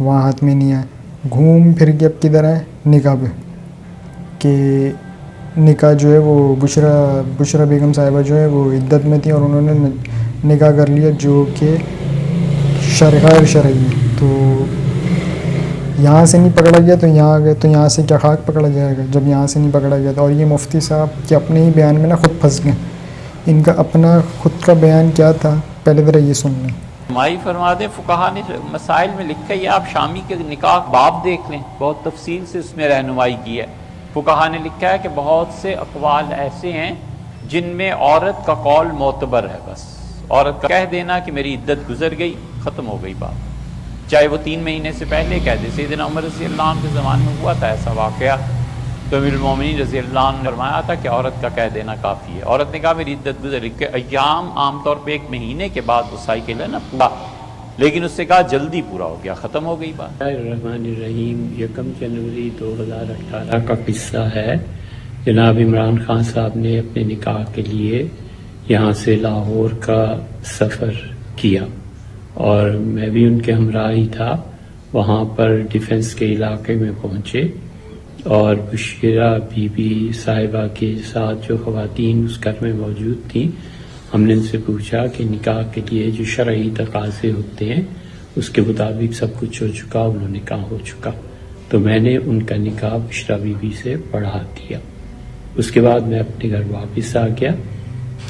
وہاں ہاتھ میں نہیں آئے. گھوم پھر کے اب کدھر آئے؟ نکاح پہ، کہ نکاح جو ہے وہ بشرا بیگم صاحبہ جو ہے وہ عدت میں تھیں اور انہوں نے نکاح کر لیا جو کہ غیر شرعی ہے. تو یہاں سے نہیں پکڑا گیا تو یہاں آ گئے، تو یہاں سے کیا خاک پکڑا جائے گا جب یہاں سے نہیں پکڑا گیا تھا. اور یہ مفتی صاحب کے اپنے ہی بیان میں نا خود پھنس گئے. ان کا اپنا خود کا بیان کیا تھا، پہلے ذرا یہ سن لیں. مائی فرما دیں، فقہا نے مسائل میں لکھا ہے، یہ آپ شامی کے نکاح باب دیکھ لیں، بہت تفصیل سے اس میں رہنمائی کی ہے. فقہا نے لکھا ہے کہ بہت سے اقوال ایسے ہیں جن میں عورت کا قول معتبر ہے. بس عورت کا کہہ دینا کہ میری عدت گزر گئی، ختم ہو گئی بات، چاہے وہ 3 مہینے سے پہلے کہہ دے. سیدنا عمر رضی اللہ عنہ کے زمانے میں ہوا تھا ایسا واقعہ، تو امیر المومنین رضی اللہ عنہ نے فرمایا تھا کہ عورت کا کہہ دینا کافی ہے. عورت نے کہا میری عدت گزر گئی، کہ ایام عام طور پہ 1 مہینے کے بعد وہ سائیکل ہے نا پورا، لیکن اس سے کہا جلدی پورا ہو گیا، ختم ہو گئی بات. الرحمن الرحیم. 1 جنوری 2018 کا قصہ ہے. جناب عمران خان صاحب نے اپنے نکاح کے لیے یہاں سے لاہور کا سفر کیا اور میں بھی ان کے ہمراہ ہی تھا. وہاں پر ڈیفنس کے علاقے میں پہنچے اور بشیرہ بی بی صاحبہ کے ساتھ جو خواتین اس گھر میں موجود تھیں، ہم نے ان سے پوچھا کہ نکاح کے لیے جو شرعی تقاضے ہوتے ہیں اس کے مطابق سب کچھ ہو چکا، انہوں نے کہا ہو چکا. تو میں نے ان کا نکاح بشرا بی بی سے پڑھا دیا. اس کے بعد میں اپنے گھر واپس آ گیا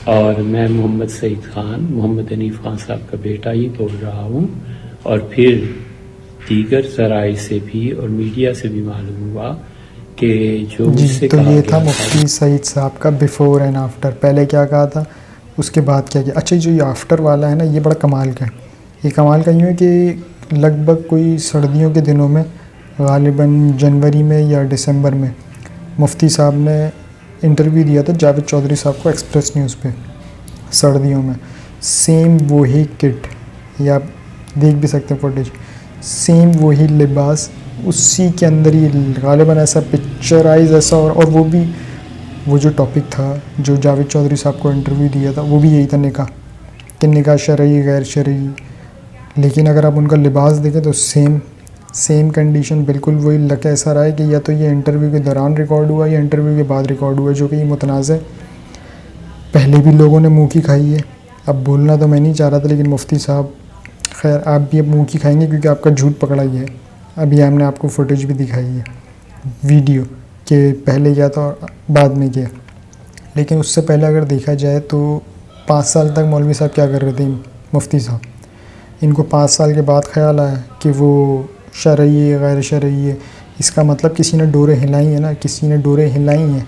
اور میں محمد سعید خان، محمد حنیف خان صاحب کا بیٹا ہی بول رہا ہوں. اور پھر دیگر ذرائع سے بھی اور میڈیا سے بھی معلوم ہوا کہ جو مجھ سے تو کہا یہ گیا تھا مفتی سعید صاحب کا بیفور اینڈ آفٹر. پہلے کیا کہا تھا، اس کے بعد کیا کیا. اچھا جو یہ آفٹر والا ہے نا، یہ بڑا کمال کا ہے. یہ کمال کا یوں ہے کہ لگ بھگ کوئی سردیوں کے دنوں میں، غالباً جنوری میں یا دسمبر میں، مفتی صاحب نے انٹرویو دیا تھا جاوید چودھری صاحب کو ایکسپریس نیوز پہ. سردیوں میں سیم وہی کٹ، یا آپ دیکھ بھی سکتے ہیں فوٹیج، سیم وہی لباس، اسی کے اندر ہی غالباً ایسا پکچرائز ایسا. اور وہ بھی وہ جو ٹاپک تھا جو جاوید چودھری صاحب کو انٹرویو دیا تھا، وہ بھی یہی تھا، نکاح، کہ نکاح شرعی غیر شرعی. لیکن اگر آپ ان کا لباس دیکھیں تو سیم کنڈیشن بالکل وہی. لگ ایسا رہا ہے کہ یا تو یہ انٹرویو کے دوران ریکارڈ ہوا یا انٹرویو کے بعد ریکارڈ ہوا، جو کہ یہ متنازع. پہلے بھی لوگوں نے منہ کی کھائی ہے، اب بولنا تو میں نہیں چاہ رہا تھا، لیکن مفتی صاحب خیر آپ بھی اب منہ کی کھائیں گے کیونکہ آپ کا جھوٹ پکڑا گیا ہے. ابھی ہم نے آپ کو فوٹیج بھی دکھائی ہے، ویڈیو، کہ پہلے کیا تھا اور بعد میں کیا. لیکن اس سے پہلے اگر دیکھا جائے تو 5 سال تک مولوی صاحب کیا کر رہے تھے، مفتی صاحب. ان کو 5 سال کے بعد خیال آیا کہ وہ شرعی ہے غیر شرعی ہے. اس کا مطلب کسی نے ڈوریں ہلائی ہیں نا، کسی نے ڈوریں ہلائی ہیں،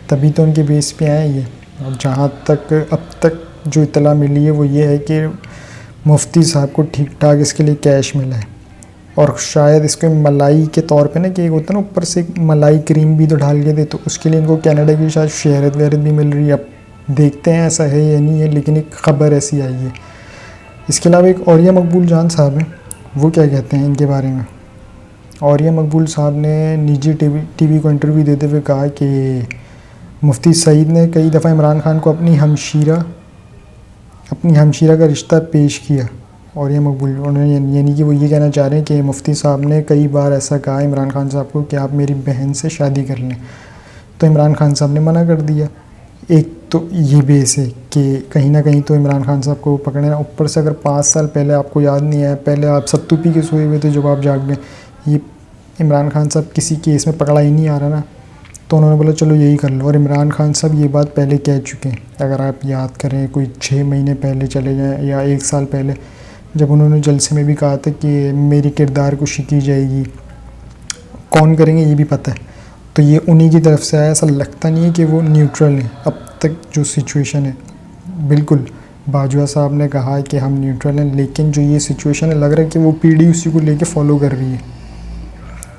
تبھی تو ان کے بیس پہ آئے یہ. اور جہاں تک اب تک جو اطلاع ملی ہے وہ یہ ہے کہ مفتی صاحب کو ٹھیک ٹھاک اس کے لیے کیش ملا ہے. اور شاید اس کو ملائی کے طور پہ نا، کہ ایک ہوتا ہے نا اوپر سے ملائی کریم بھی تو ڈال کے دے، تو اس کے لیے ان کو کینیڈا کی شاید شہرت ویرت بھی مل رہی ہے. اب دیکھتے ہیں ایسا ہے یا نہیں ہے، لیکن ایک خبر ایسی آئی ہے. اس کے علاوہ ایک اوریہ مقبول جان صاحب ہیں، وہ کیا کہتے ہیں ان کے بارے میں. اوریہ مقبول صاحب نے نجی ٹی وی کو انٹرویو دیتے ہوئے کہا کہ مفتی سعید نے کئی دفعہ عمران خان کو اپنی ہمشیرہ کا رشتہ پیش کیا. اوریہ مقبول یعنی کہ وہ یہ کہنا چاہ رہے ہیں کہ مفتی صاحب نے کئی بار ایسا کہا عمران خان صاحب کو کہ آپ میری بہن سے شادی کر لیں، تو عمران خان صاحب نے منع کر دیا. ایک تو یہ بیس ہے کہ کہیں نہ کہیں تو عمران خان صاحب کو پکڑنا. اوپر سے اگر 5 سال پہلے آپ کو یاد نہیں آیا، پہلے آپ ستو پی کے سوئے ہوئے تھے جب آپ جاگ گئے، یہ عمران خان صاحب کسی کیس میں پکڑا ہی نہیں آ رہا نا، تو انہوں نے بولا چلو یہی کر لو. اور عمران خان صاحب یہ بات پہلے کہہ چکے ہیں، اگر آپ یاد کریں کوئی 6 مہینے پہلے چلے جائیں یا 1 سال پہلے، جب انہوں نے جلسے میں بھی کہا تھا کہ میری کردار کشی کی جائے گی، کون کریں گے یہ بھی پتہ ہے. تو یہ انہی کی طرف سے آیا. ایسا لگتا نہیں ہے کہ وہ نیوٹرل ہیں. اب تک جو سچویشن ہے، بالکل باجوہ صاحب نے کہا کہ ہم نیوٹرل ہیں، لیکن جو یہ سچویشن ہے لگ رہا ہے کہ وہ پیڑھی اسی کو لے کے فالو کر رہی ہے،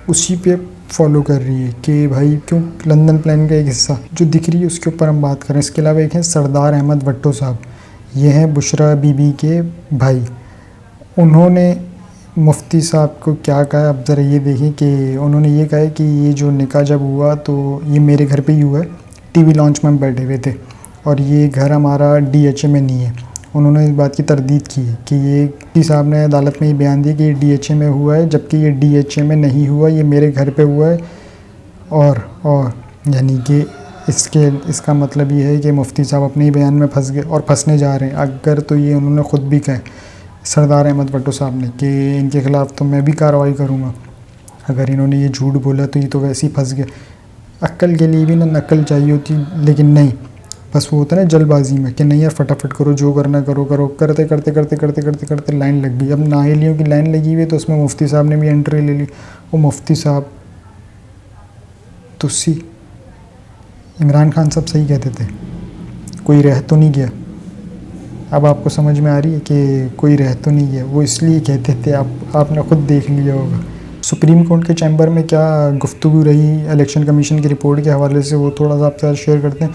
اسی پہ فالو کر رہی ہے کہ بھائی کیوں. لندن پلان کا ایک حصہ جو دکھ رہی ہے اس کے اوپر ہم بات کریں. اس کے علاوہ ایک ہیں سردار احمد بھٹو صاحب، یہ ہیں بشرا بی بی کے بھائی. انہوں نے مفتی صاحب کو کیا کہا، اب ذرا یہ دیکھیں کہ انہوں نے یہ کہا ہے کہ یہ جو نکاح جب ہوا تو یہ میرے گھر پہ ہی ہوا ہے، ٹی وی لانچ میں ہم بیٹھے ہوئے تھے، اور یہ گھر ہمارا DHA میں نہیں ہے. انہوں نے اس بات کی تردید کی ہے کہ یہ مفتی صاحب نے عدالت میں یہ بیان دیا کہ یہ DHA میں ہوا ہے، جبکہ یہ DHA میں نہیں ہوا، یہ میرے گھر پہ ہوا ہے. اور یعنی کہ اس کا مطلب یہ ہے کہ مفتی صاحب اپنے ہی بیان میں پھنس گئے اور پھنسنے جا رہے ہیں. اگر تو یہ انہوں نے خود بھی کہا سردار احمد بھٹو صاحب نے کہ ان کے خلاف تو میں بھی کارروائی کروں گا، اگر انہوں نے یہ جھوٹ بولا تو یہ تو ویسے ہی پھنس گئے. عقل کے لیے بھی نہ نقل چاہیے ہوتی، لیکن نہیں، بس وہ ہوتا ہے نا جلد بازی میں کہ نہیں یار فٹافٹ کرو، جو کرنا کرو کرتے کرتے کرتے کرتے کرتے کرتے لائن لگ گئی. اب نااہلیوں کی لائن لگی ہوئی ہے تو اس میں مفتی صاحب نے بھی انٹری لے لی. وہ مفتی صاحب تسی عمران خان صاحب صحیح کہتے تھے، کوئی رہ تو نہیں گیا. اب آپ کو سمجھ میں آ رہی ہے کہ کوئی رہ تو نہیں گیا، وہ اس لیے کہتے تھے، آپ نے خود دیکھ لیا ہوگا. سپریم کورٹ کے چیمبر میں کیا گفتگو رہی الیکشن کمیشن کی رپورٹ کے حوالے سے، وہ تھوڑا سا آپ کے ساتھ شیئر کرتے ہیں.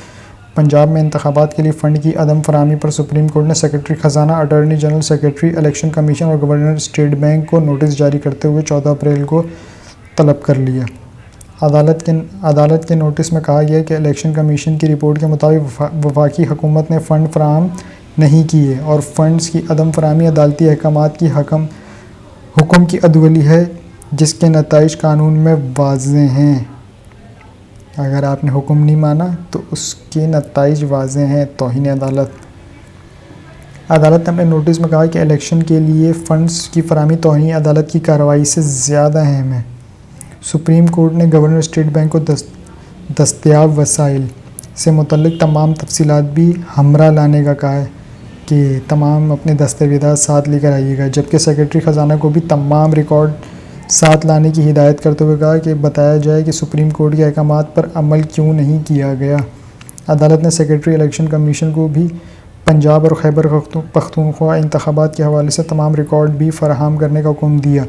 پنجاب میں انتخابات کے لیے فنڈ کی عدم فراہمی پر سپریم کورٹ نے سیکرٹری خزانہ، attorney general, secretary election commission اور گورنر اسٹیٹ بینک کو نوٹس جاری کرتے ہوئے 14 اپریل کو طلب کر لیا. عدالت کے نوٹس میں کہا گیا کہ الیکشن کمیشن کی رپورٹ کے مطابق وفاقی حکومت نے فنڈ فراہم نہیں کیے اور فنڈز کی عدم فراہمی عدالتی احکامات کی حکم کی عدولی ہے، جس کے نتائج قانون میں واضح ہیں. اگر آپ نے حکم نہیں مانا تو اس کے نتائج واضح ہیں. توہین عدالت. عدالت نے اپنے نوٹس میں کہا کہ الیکشن کے لیے فنڈز کی فراہمی توہین عدالت کی کارروائی سے زیادہ اہم ہے. سپریم کورٹ نے گورنر اسٹیٹ بینک کو دستیاب وسائل سے متعلق تمام تفصیلات بھی ہمراہ لانے کا کہا ہے کہ تمام اپنے دستاویزات ساتھ لے کر آئیے گا، جبکہ سیکرٹری خزانہ کو بھی تمام ریکارڈ ساتھ لانے کی ہدایت کرتے ہوئے کہا کہ بتایا جائے کہ سپریم کورٹ کے احکامات پر عمل کیوں نہیں کیا گیا. عدالت نے سیکرٹری الیکشن کمیشن کو بھی پنجاب اور خیبر پختونخوا انتخابات کے حوالے سے تمام ریکارڈ بھی فراہم کرنے کا حکم دیا.